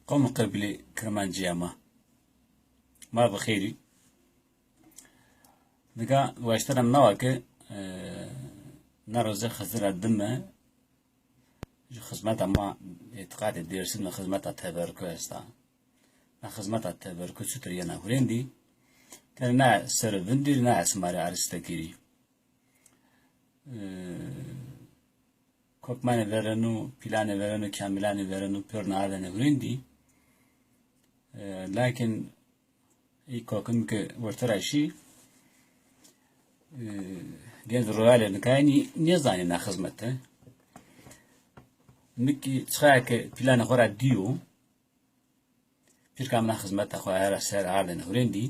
قوم قبلي كرمانجيا ما بخيري نقا واشترم نواك نروزة خزر الدمة جو خدمات ما اعتقاد الدرسين خدمات التبركو استا خدمات التبركو ستريانا هوريندي كان نا سرفندي نا اسماري عرستكيري Kokmane verenu, plane verenu, kamilane verenu, pörne adene hurindi. Lakin kokum ke vurtaraşi genz royale nikayni nizani na hizmette. Miki tschaya ke plane khora diyo pirkam na hizmette khoya ser adene hurindi.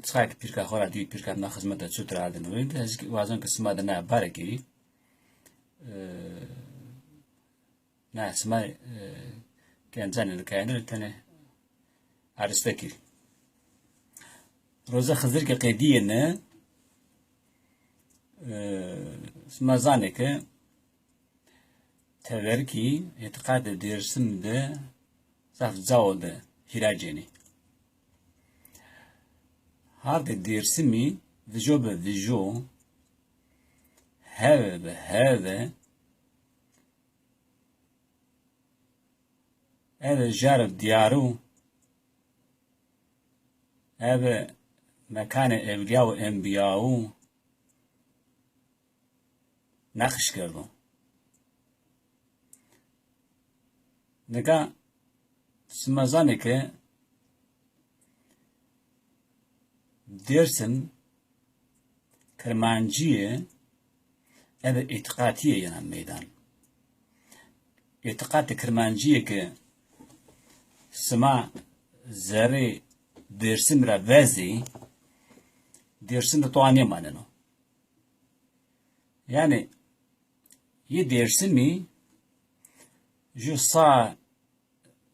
Tschaya ke pirka khora diyo pirkam na hizmette sutra adene hurindi. Hazki wazan ke smada na barakiri. ناس ما كان زين كان تاني عرستكي روزا خزر كقيدية اسمها زانك تبركي اعتقاد ديرسم ده صف زود هراجيني هارد ديرسمي فيجو بفيجو هذا هذا جارب ديارو هذا مكان أولياء وأنبياء نقش کردو نگاه سمازانه که درسم کرمانجیه هذا اعتقادية ينام ميدان اعتقاد كرمانجية ك سما زري درسم را وزي درسم را توانية ماننو يعني درسمي جو صا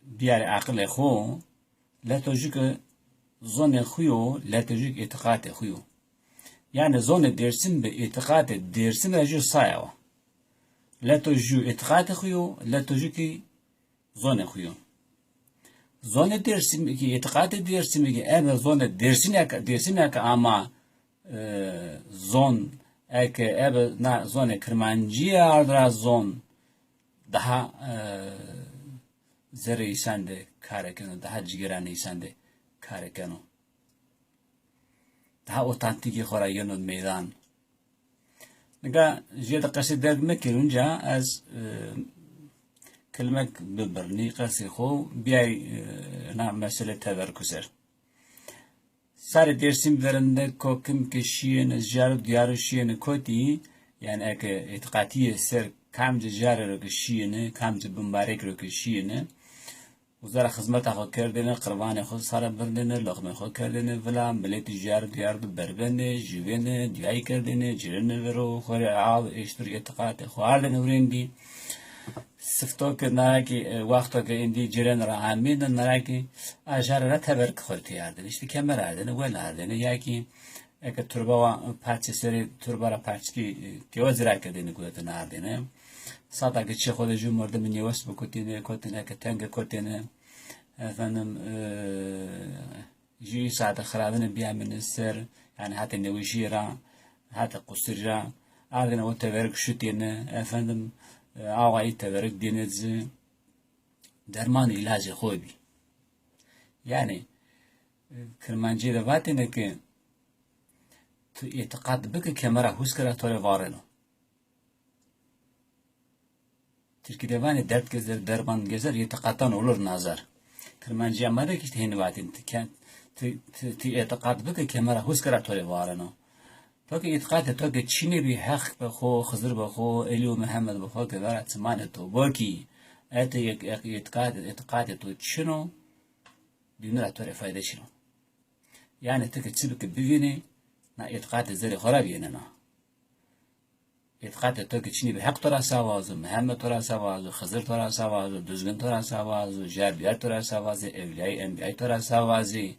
بيار عقل خو لا تجيك ظن خيو لا تجيك اعتقاد خيو يعني زون درسم باعتقاد درسم راجو صايوا لا تجو اعتقاد خيو لا تجو كي زون خيو زون درسم كي اعتقاد درسم كي انا زون درسنك اما زون اك اب نا زون كرمانجي ادرا زون daha zere isande karekeno daha cigerane isande karekeno daha otantik خورایان میدان نگاه جیت قصد درد مکرونجا از کلمه ببرنی قصد خو بیای نه مسئله تبرکوسر سر درسیم درنده کوکم کشیه نزجار دیارو شیه نکوتی یعنی اگه اعتقادی سر کم جار رو کشیه نه کم بمبارک رو کشیه نه وزارة خدمت آخر کردن قربان خود سر بردن لقمه خود کردن ولی ملیت جار دیار بربنده جوین دیای کردن جرن ورو خوری عاب اشتر اعتقاد خواردن ورندی سفتو که نراکی وقتا که اندی جرن را همین نراکی آجار را تبرک خورتی آردن اشتی کمر آردن ول آردن یا کی اگه تربا پارچه سری تربا را پارچ کی تیوز را کردن کودتن آردنه ساعت که چه خود جو مرد من یوست بکوتینه کوتینه که تنگ کوتینه efendim جی ساعت خرابن بیا من سر yani hatta nevişira hatta kusira ardına o teverik şutine efendim ağayı teverik denizi derman ilacı hobi yani kırmancı da vatine ki اعتقاد بك كاميرا هوسكرا توري وارنو Türkiye devani dert gezer derman gezer etikattan olur nazar kırmancı amada ki işte vatin ti etikad bك كاميرا هوسكرا توري وارنو توك اعتقاد توك چینی بی حق بخو خضر بخو الیو محمد بخو که دارد سمان تو باکی ات اعتقاد تو چنو دینر توري فایده چنو yani tek çibuk bivini na اعتقاد زری خرابیه نه اعتقاد تو که چینی به حق تو را سوازو محمد تو را سوازو خضر تو را سوازو دزگن تو را سوازو جربیت تو را سوازو اولیای انبیای تو را سوازی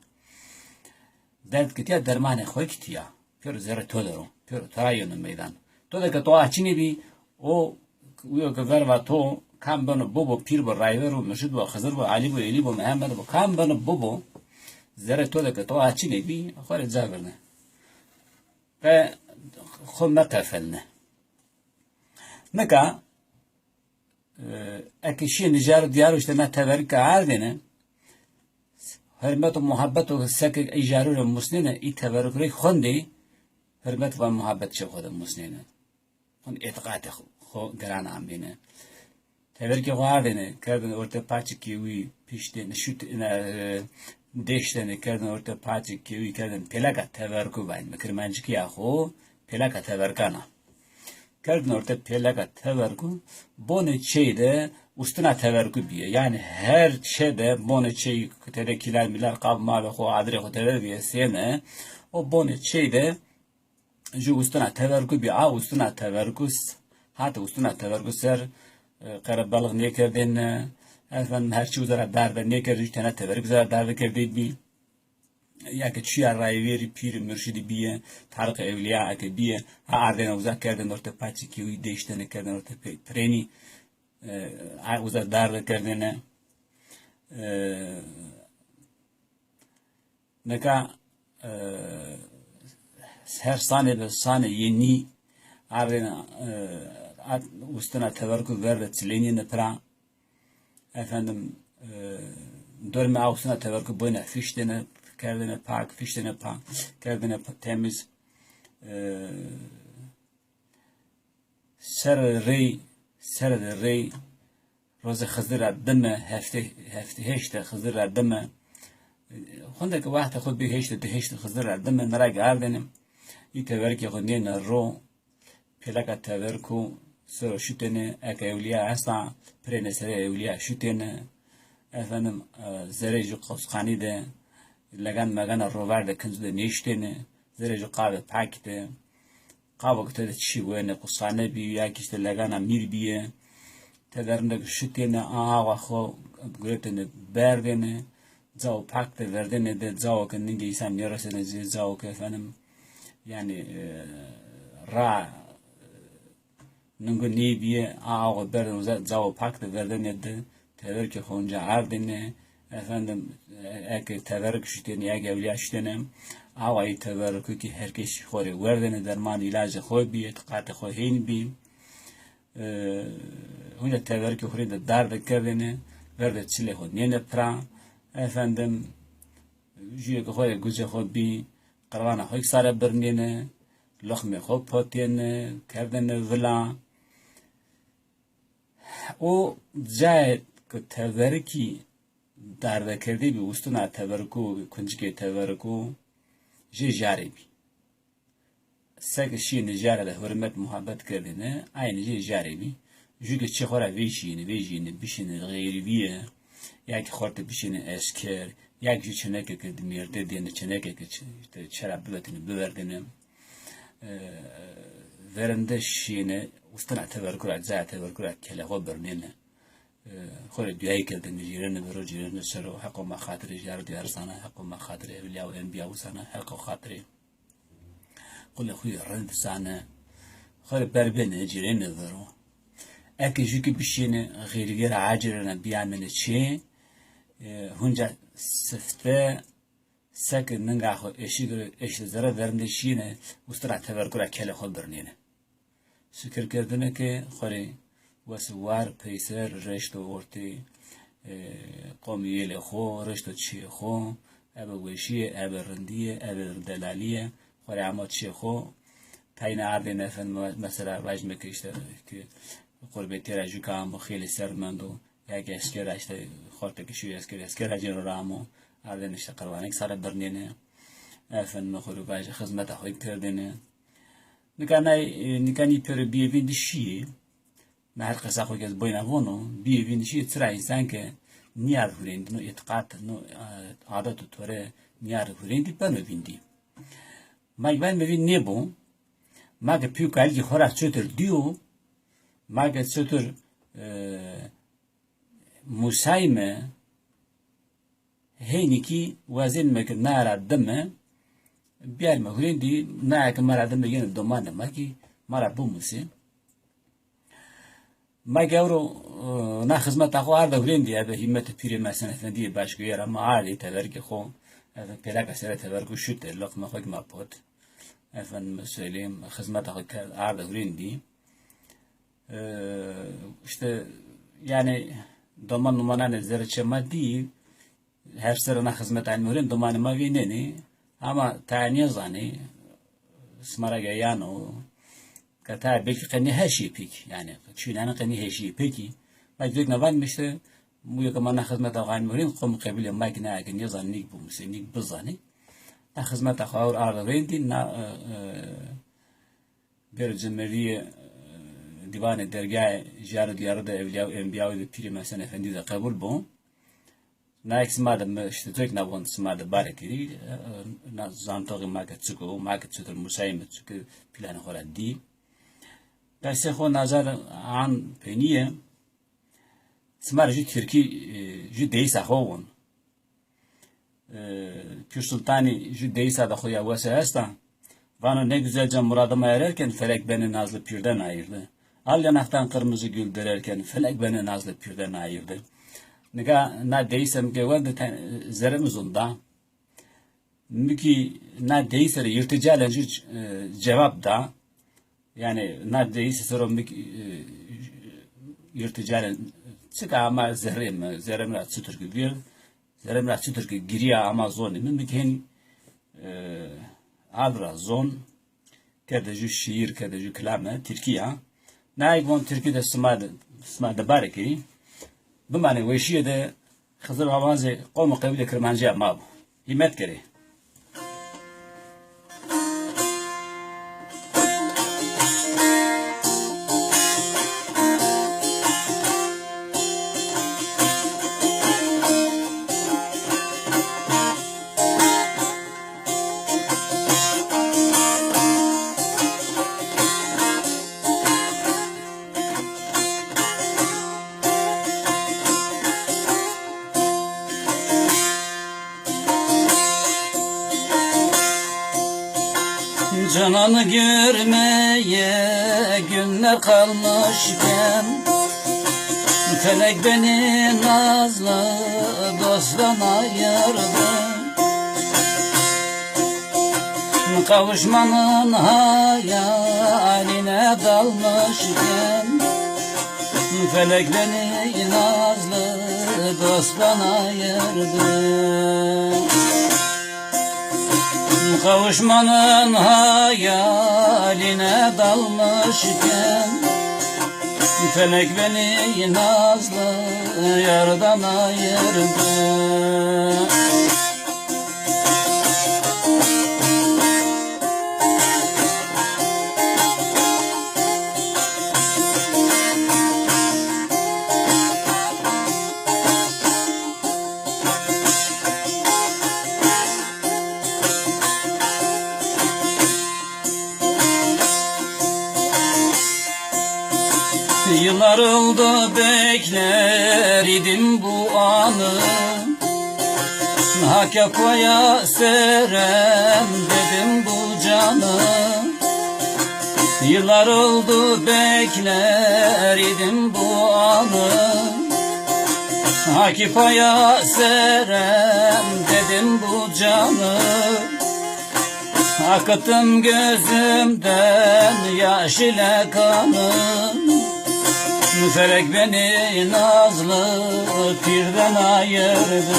درد کتیا درمان خوی کتیا پر زره تو درو پر ترایون میدان تو ده که تو چینی بی او ویو که ور و تو کام بنا بابا پیر با رایور و مرشد و خضر و علی و علی و محمد و کام بنا بابا زره تو که تو آچی نبی خور جابرنه و خود مقفلنه نکا اکشی نجار دیارو işte ما تبرک عادنه hürmet و muhabbet و سک ایجارو مسنینه ای تبرک ری خوندی hürmet و muhabbet چه خود مسنینه خون اعتقاد خو گران هم بینه تبرک عادنه کردن orta parça kiwi pişti şut deştene kerdin orta parça kiwi kerdin pelaka teverku bayn mekirmancı ki yahu pelaka teverkana kerdin orta pelaka teverku bone şeyde ustuna teverku biye yani her şeyde bone şey terekiler miler kabma ve ho adre ho tever biye sene o bone şeyde ju ustuna teverku bi a ustuna teverkus hatta ustuna teverkus ser qarabalık ne kerdin efendim her şey uzara darbe ne kerdin tane teverku uzara darbe kerdin bi ya ki çiğ arayveri pir mürşidi biye tarık evliya ake biye ha ardena uzak kerdin orta paçı ki uy değiştene kerdin orta preni uzak darbe kerdin neka her sahne yeni ardena ustuna teverku verde çilenine pra efendim dörme ustuna teverku boyuna fiştene kerdine pak, fiştene pak, kerdine temiz ser rey roze xızdıra deme hefte heşte xızdıra deme خندك واحد خد به هشت خزر دم نراج عردنم يتورك خدين الرو فلك توركو سر شتنه اكيوليا اسا برنسر اوليا شتنه efendim zereci qosqani de lagan magana rovar de kunz de neştene zereci qave pakte qavakte de çi wene qosane bi ya kiste lagana mir biye tederne ştene awa xo gretene berdene zav pakte verdene de zav ke ninge insan yarasene zav ke efendim yani ra nungu ne biye awa berdene zav pakte verdene de teverki honca ardine efendim eke teverk şiteni ya gevliya şitenem avayı teverk ki herkes xore verdene derman ilacı xoy bi etiqat xoy hin bi honca teverk xore de darbe kerdene verde çile xod nene pra efendim jiye xoy guze xod bi qarwana xoy sara bernene loxme xod potene kerdene vla o zayet teverki darbe kerdi bi ustuna teverku kunjike teverku jari bi sek şi ne jara da hürmet muhabbet kerdine aynı jari bi jüge çkhora vejini bişini gayri biye ya ki xorte bişini esker ya ki çeneke kedmirde dene çeneke işte çarabletini böverdine verende şine ustuna teverku za teverku kele gobernene خود دیایی که دنیجیرن برو جیرن سر و حق و مخاطر جار دیار سانه حق و مخاطر اولیا و انبیا و سانه حق و خاطر قل خوی رند سانه خود بربنه جیرن برو اگه جوکی بشینه غیر عاجرن بیامنه چه هنجا سفته سکه نگاه خو اشی زره درنده شینه استرا تبرکره کله خود برنینه شکر کردنه که خوری وسوار پیسر رشت ورتی قومیل خو رشت چی خو اب وشیه اب رندیه اب دلالیه خوری عماد چی خو تاین عرض نفن مثلا واج میکشته که قربتی راجو کام خیلی سرمندو یک اسکر اشته خورت کشی اسکر اجر رامو عرض نشته قروانک سر برنینه افن مخورو واج خدمت خوی کردنه نکانی پر بیوین دشیه نه هر قصه خوی که از باین آوانو بیوینشی ترا انسان که نیار هولند نو اعتقاد نو عادت و طوره نیار هولندی بنو بیندی ماگوان می‌بین نبود ماگ پیو کالی خورا چطور دیو ماگ چطور مسایم هینی کی وزن میکرد نارا دمه بیار هولندی نه که مرا دمه یه دمان ماگی مرا بوموسی ما گورو نه خدمت آخو آرد ورین دیه به همت پیری مثلا فندی باش گیر اما عالی تبرک خو پیدا کسر تبرکو شد لقمه خوک ما بود افن مسئولیم خدمت آخو آرد ورین دی işte yani doman numana nezere çemadi her sırana hizmet almıyorum doman ma vineni ama taniye zani smara gayano kata belki kani her şey pek yani çünkü kani her şey peki başlık ne var işte bu yakımana hizmet almıyorum kom kabile makine akin yazanlık bu müsenik bizani ta hizmet akar arda vendi na bir cemeriye divan dergah jar diyarda evliya enbiya ve piri mesela efendi de kabul bu. Na eksmada işte tek na von smada bareti na zantogi maket çıkır musayim çıkır planı hora di. Pese xo nazar an peniye smar ji Türkiye ji deysa xovun. Pir Sultani ji deysa da xoya vasa hasta. Bana ne güzelce muradıma ererken felek beni nazlı pirden ayırdı. Al yanaktan kırmızı gül dererken felek beni nazlı pirden ayırdı. Na deysem ki vardı zeremiz onda. Miki na deyse yırtıcı cevap da yani na deyse soru miki yırtıcı çıka ama zerem rahat sütür bir zerem rahat sütür ki giriya ama zon miki adra zon kedeci şiir kedeci kelame Türkiye نایگون ترکی ده سماد بارکی بمعنی ویشیه ده خزر آوازه قوم قبیله کرمانجی ماب هیمت کری Cananı görmeye günler kalmışken felek beni nazlı dosttan ayırdı. Kavuşmanın hayaline dalmışken felek beni nazlı dosttan ayırdı. Kavuşmanın hayaline dalmışken felek beni nazlı yardan ayırdı. Yıllar oldu bekler idim bu anı. Hak yapmaya serem dedim bu canı. Yıllar oldu bekler idim bu anı. Hak yapmaya serem dedim bu canı. Akıttım gözümden yaş ile kanı. Felek beni nazlı pirden ayırdı.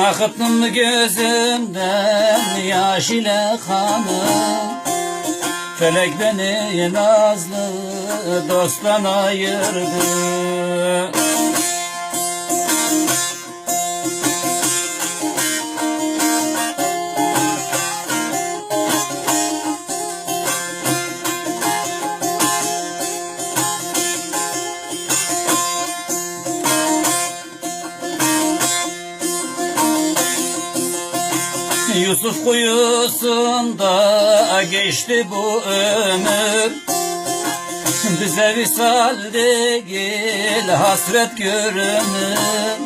Akıttım gözümden yaş ile kanı. Felek beni nazlı dosttan ayırdı. Yusuf kuyusunda geçti bu ömür. Bize visal değil hasret görünür.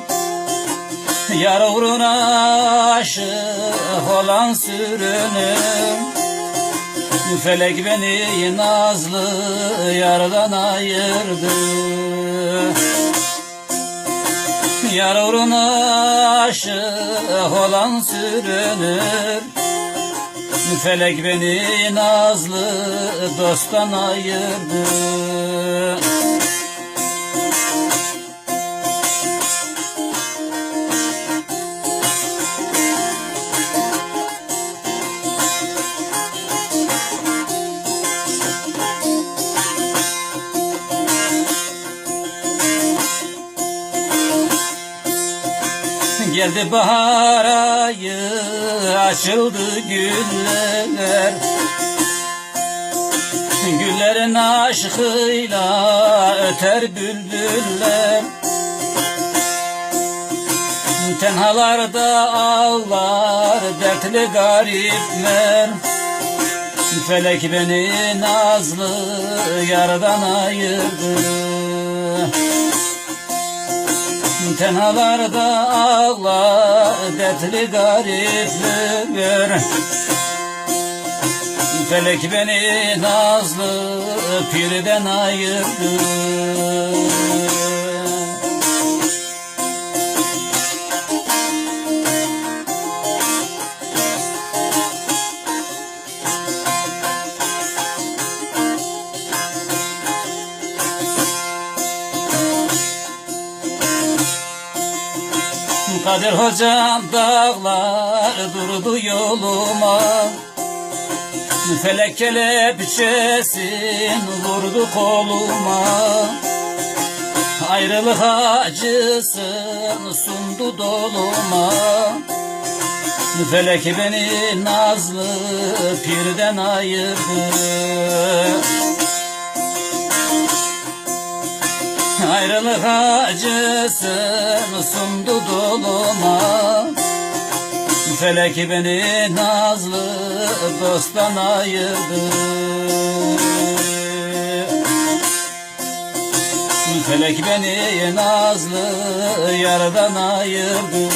Yar uğruna aşık olan sürünür. Felek beni nazlı yardan ayırdı. Yar uğruna aşık olan sürünür. Felek beni nazlı dosttan ayırdı. Geldi bahar ayı, açıldı güller. Güllerin aşkıyla öter bülbüller. Tenhalarda ağlar dertli garipler. Felek beni nazlı yardan ayırdı. Tenhalarda ağlar dertli garipler. Felek beni nazlı pirden ayırdı. Kadir hocam dağlar durdu yoluma. Felek kelepçesin vurdu koluma. Ayrılık acısın sundu doluma. Felek beni nazlı pirden ayırdı. Ayrılık acısın sundu doluma. Felek beni nazlı dosttan ayırdı. Felek beni nazlı yardan ayırdı.